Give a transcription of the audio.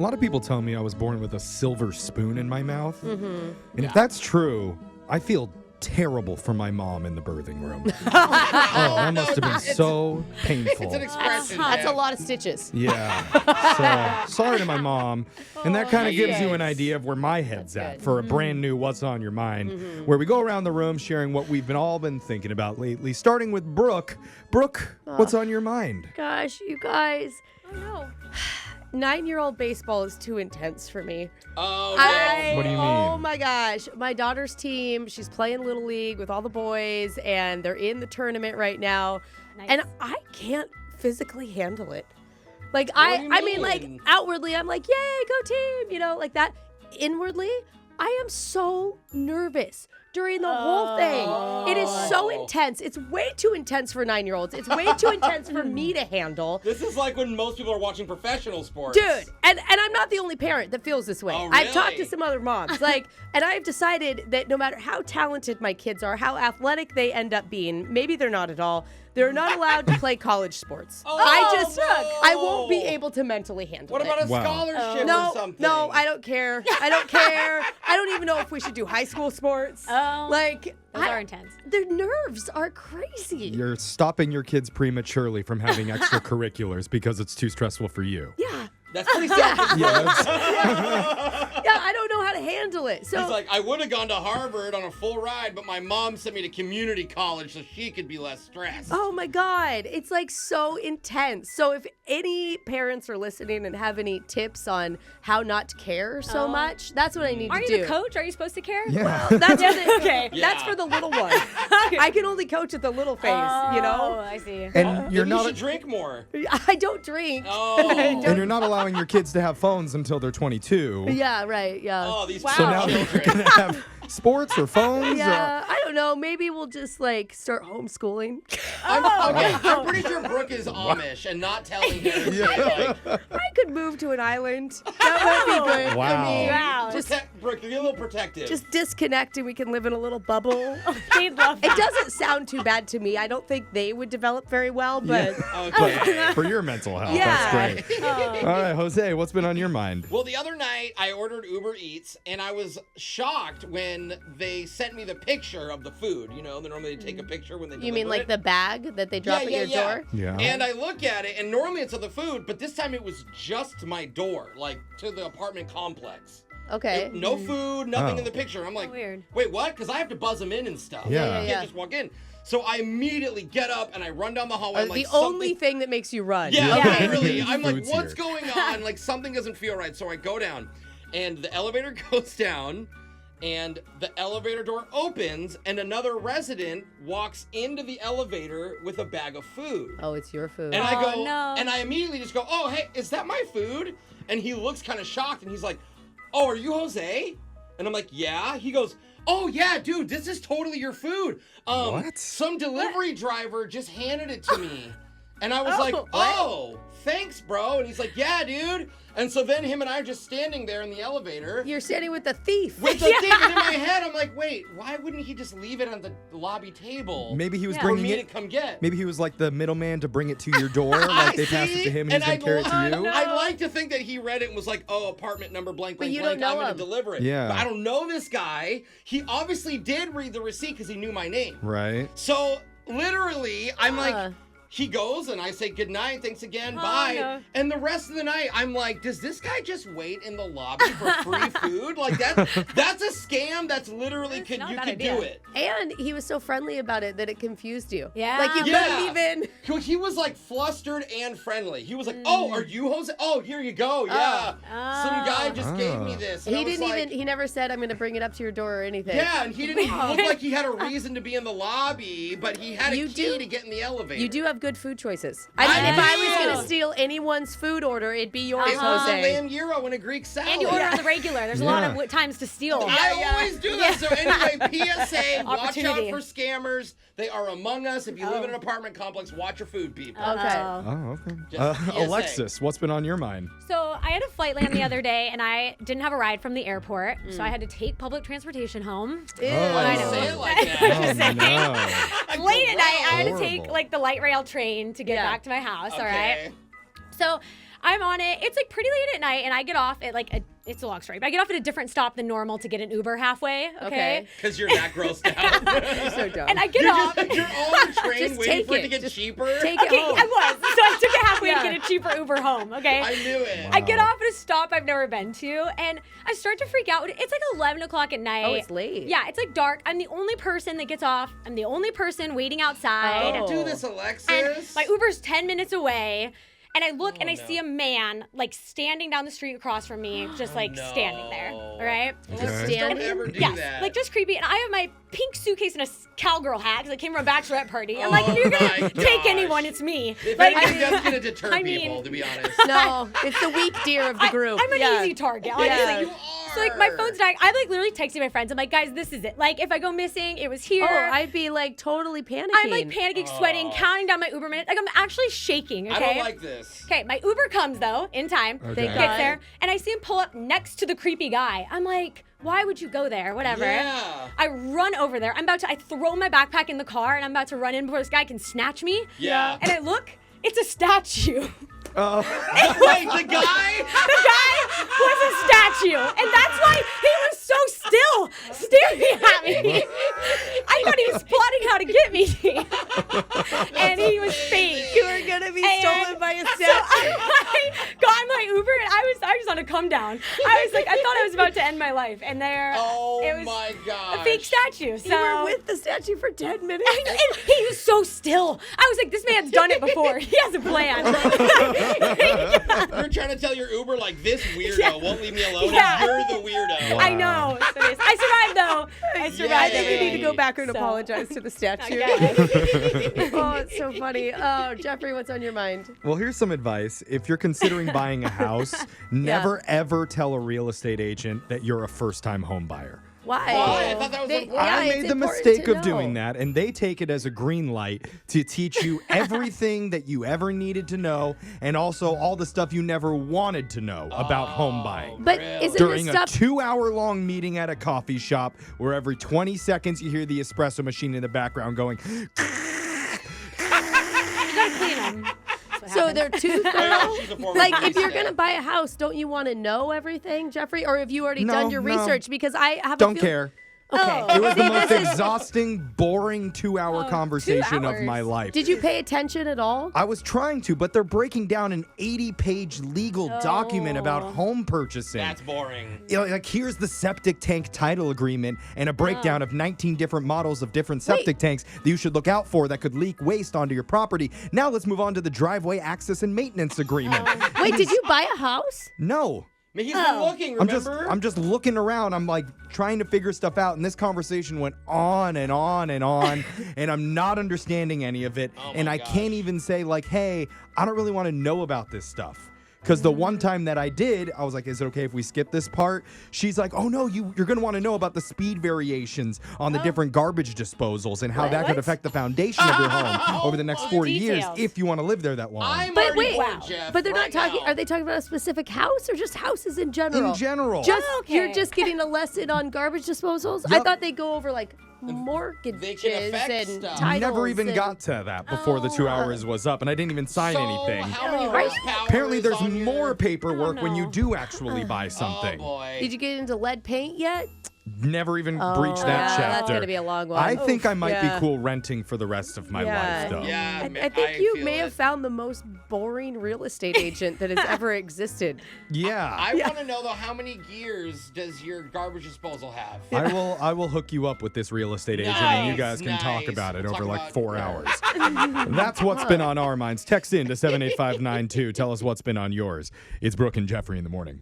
A lot of people tell me I was born with a silver spoon in my mouth. Mm-hmm. And if that's true, I feel terrible for my mom in the birthing room. That must have been so painful. It's an expression. That's a lot of stitches. Yeah. So, sorry to my mom. And that kind of gives you an idea of where my head's at for a brand new What's on Your Mind, where we go around the room sharing what we've all been thinking about lately, starting with Brooke. Brooke, what's on your mind? Gosh, you guys. Oh, no. 9-year-old baseball is too intense for me. Oh, no. What do you mean? Oh my gosh. My daughter's team, she's playing Little League with all the boys, and they're in the tournament right now. Nice. And I can't physically handle it. Like, What do you I mean, like, mean? outwardly, I'm like, yay, go team, you know, like that. Inwardly, I am so nervous during the whole thing. It is so intense. It's way too intense for 9-year-olds. It's way too intense for me to handle. This is like when most people are watching professional sports. Dude, and I'm not the only parent that feels this way. Oh, I've talked to really? some other moms. And I've decided that no matter how talented my kids are, how athletic they end up being, maybe they're not at all, they're not allowed to play college sports. I won't be able to mentally handle What it. about a Wow. scholarship or No, something? no, I don't care. I don't care. I don't even know if we should do high school sports. Oh, Like, those are intense. their nerves are crazy. You're stopping your kids prematurely from having extracurriculars because it's too stressful for you. Yeah. That's pretty selfish. Yeah, I don't know how to handle it. So He's like, I would have gone to Harvard on a full ride, but my mom sent me to community college so she could be less stressed. oh my God, it's like so intense. So if any parents are listening and have any tips on how not to care so much, that's what I need Are to you do. the coach? Are you supposed to care? Yeah. That's for the, Okay. That's for the little ones. I can only coach at the little phase, you Oh, know? I see. And you're Maybe you not should drink more. I don't drink. Oh. and you're not allowing your kids to have phones until they're 22. Yeah, right, yeah. Oh, these Wow. So poor now they're children. going to have sports or phones? Yeah, I don't know. Maybe we'll just like start homeschooling. I'm pretty sure Brooke is Amish and not telling him. Yeah. I could move to an island. That would be good Wow. for me. Wow. Just Brooke, you're a little protective. just disconnect and we can live in a little bubble. They'd love It that. doesn't sound too bad to me. I don't think they would develop very well, but Okay. For your mental health. Yeah. That's great. All right, Jose, what's been on your mind? Well, the other night I ordered Uber Eats and I was shocked when they sent me the picture of the food. You know, they normally take a picture when they you deliver mean like it. the bag that they drop at your door? Yeah. And I look at it, and normally it's of the food, but this time it was just to my door, like to the apartment complex. Okay. No food, nothing Oh. in the picture. I'm like, weird. wait, what? Because I have to buzz them in and stuff. Yeah. I can't just walk in. So I immediately get up and I run down the hallway. I'm the like, only something- thing that makes you run. Yeah, Yeah. literally. I'm like, Food's what's here. going on? Like, something doesn't feel right. So I go down, and the elevator goes down, and the elevator door opens, and another resident walks into the elevator with a bag of food. Oh, it's your food. And I go, no. and I immediately just go, oh, hey, is that my food? And he looks kind of shocked, and he's like, oh, are you Jose? And I'm like, yeah. He goes, oh, yeah, dude, this is totally your food. What? Some delivery driver just handed it to me. And I was Oh, like, what? oh, thanks, bro. And he's like, yeah, dude. And so then him and I are just standing there in the elevator. You're standing with the thief. With the thing in my head, I'm like, wait, why wouldn't he just leave it on the lobby table? Maybe he was Yeah. for bringing me to it. come get. Maybe he was like the middleman to bring it to your door. Like they passed it to him and he's going to carry it to you. I like to think that he read it and was like, oh, apartment number blank, But blank, you blank, don't I'm know going him. to deliver it. Yeah. But I don't know this guy. He obviously did read the receipt because he knew my name. Right. So literally, I'm like, he goes and I say good night, thanks again, bye. no. And the rest of the night, I'm like, does this guy just wait in the lobby for free food? Like that's a scam. That's literally That's not a you bad could idea. do it. And he was so friendly about it that it confused you. Yeah. Like you Yeah. couldn't even. He was like flustered and friendly. He was like, oh, are you Jose? Oh, here you go. Yeah. Some guy just gave me this. And I He was didn't like, even. He never said, "I'm going to bring it up to your door" or anything. Yeah, and he didn't even look like he had a reason to be in the lobby, but he had a You key do- to get in the elevator. You do have good food choices. I mean, I if I was do. going to steal anyone's food order, it'd be yours, It was a Jose. lamb gyro and a Greek salad. And you order on the regular. There's a lot Yeah. of times to steal. I always do that. So anyway, PSA, watch out Opportunity. for scammers. They are among us. If you live in an apartment complex, watch your food, people. Okay. Oh, okay. Just PSA. Alexis, what's been on your mind? So I had a flight land the other day, and I didn't have a ride from the airport, so I had to take public transportation home. Ew. Why do you know. say it like Oh, that? no. Late at night, I had to Horrible. take like the light rail train to get Yeah. back to my house. All Okay. right. So I'm on it. It's like pretty late at night, and I get off at like it's a long story, but I get off at a different stop than normal to get an Uber halfway. Okay. Because you're that grossed out. You're so dumb. And I get off. You're on the train Just waiting take for it it. to get Just cheaper. Take it Okay, home. I was. So I took it halfway Yeah. to get a cheaper Uber home. Okay. I knew it. I get off at a stop I've never been to, and I start to freak out. It's like 11 o'clock at night. Oh, it's late. Yeah, it's like dark. I'm the only person that gets off. I'm the only person waiting outside. Don't do this, Alexis. And my Uber's 10 minutes away. And I look and I no. see a man like standing down the street across from me, just like standing there. All right. Just Don't standing. ever do Yes, that. like just creepy. And I have my pink suitcase and a cowgirl hat because I came from a bachelorette party. I'm like, if you're my gonna take gosh. anyone, it's me. If Like, anything, that's gonna deter I mean- people, to be honest. No, it's the weak deer of the group. I'm an Yeah. easy target, honestly. Yeah. You So like my are. phone's dying. I like literally texting my friends. I'm like, guys, this is it. Like if I go missing, it was here. Oh, I'd be like totally panicking. I'm like panicking, sweating, counting down my Uber minutes. Like I'm actually shaking. Okay. I don't like this. Okay, my Uber comes though in time. Okay. Thank Gets God. there, and I see him pull up next to the creepy guy. I'm like, why would you go there? Whatever. Yeah. I run over there. I throw my backpack in the car, and I'm about to run in before this guy can snatch me. Yeah. And I look, it's a statue. Oh. Wait, the guy? The guy was a statue, and that's why he was so still, staring at me. I thought he was plotting how to get me, and he was fake. You were gonna be And stolen by a So statue. I got in my Uber, and I was on a come down. I was like, I thought I was about to end my life, and there, Oh it was my gosh. a fake statue. So You were with the statue for 10 minutes. and he was so still. I was like, this man's done it before. He has a plan. You're trying to tell your Uber, like, this weirdo Yeah. won't leave me alone, Yeah. and you're the weirdo. I know. So I survived though. I survived. I think we need to go Yay. back and So- apologize to the statue. Okay. Oh, it's so funny. Oh, Jeffrey, what's on your mind? Well, here's some advice. If you're considering buying a house, never ever tell a real estate agent that you're a first-time home buyer. Why? Why? I thought that was important. yeah, I it's made the important mistake to of doing know. that, and they take it as a green light to teach you everything that you ever needed to know, and also all the stuff you never wanted to know about home buying. But Really? isn't During this a stuff? 2-hour-long meeting at a coffee shop where every 20 seconds you hear the espresso machine in the background going, You gotta clean them. So they're too thorough? She's a former Like, if barista. you're going to buy a house, don't you want to know everything, Jeffrey? Or have you already No, done your no. research? Because I have don't a care. Okay. Oh. It was the See, most this is- exhausting, boring 2-hour conversation of my hours. life. Did you pay attention at all? I was trying to, but they're breaking down an 80-page legal document about Oh. home purchasing. That's boring. You know, like, here's the septic tank title agreement and a breakdown of 19 different models of different septic tanks that you should look out for that could leak waste onto your property. Now let's move on to the driveway access and maintenance agreement. Wait, did you buy a house? No. I mean, he's been looking, remember? I'm just looking around. I'm like trying to figure stuff out, and this conversation went on and on and on, and I'm not understanding any of it. Oh And my I can't gosh. even say like, hey, I don't really want to know about this stuff. Because the one time that I did, I was like, is it okay if we skip this part? She's like, oh no, you're going to want to know about the speed variations on the different garbage disposals and how that could What? affect the foundation of your home over the next 40 years Details. if you want to live there that long. I'm But already wait, bored, Jeff. but they're right not talking. now. Are they talking about a specific house or just houses in general? In general. Just Okay. you're just getting a lesson on garbage disposals. I Yup. thought they go over like mortgages They can affect and stuff. titles. Never even and- got to that before the 2 hours was up, and I didn't even sign So, anything. How many Right. horsepower Apparently, is there's on more your... paperwork when you no. do actually buy Oh, something. boy. Did you get into lead paint yet? Never even Oh, breached that yeah, chapter. that's gonna be a long one. I think I might Yeah. be cool renting for the rest of my Yeah. life, though. Yeah, I think you feel may it. have found the most boring real estate agent that has ever existed. Yeah. I want to know, though, how many gears does your garbage disposal have? I will hook you up with this real estate agent, and you Nice, guys can talk nice. about it We'll over talk like about- 4 hours. That's what's been on our minds. Text in to 78592. Tell us what's been on yours. It's Brooke and Jeffrey in the morning.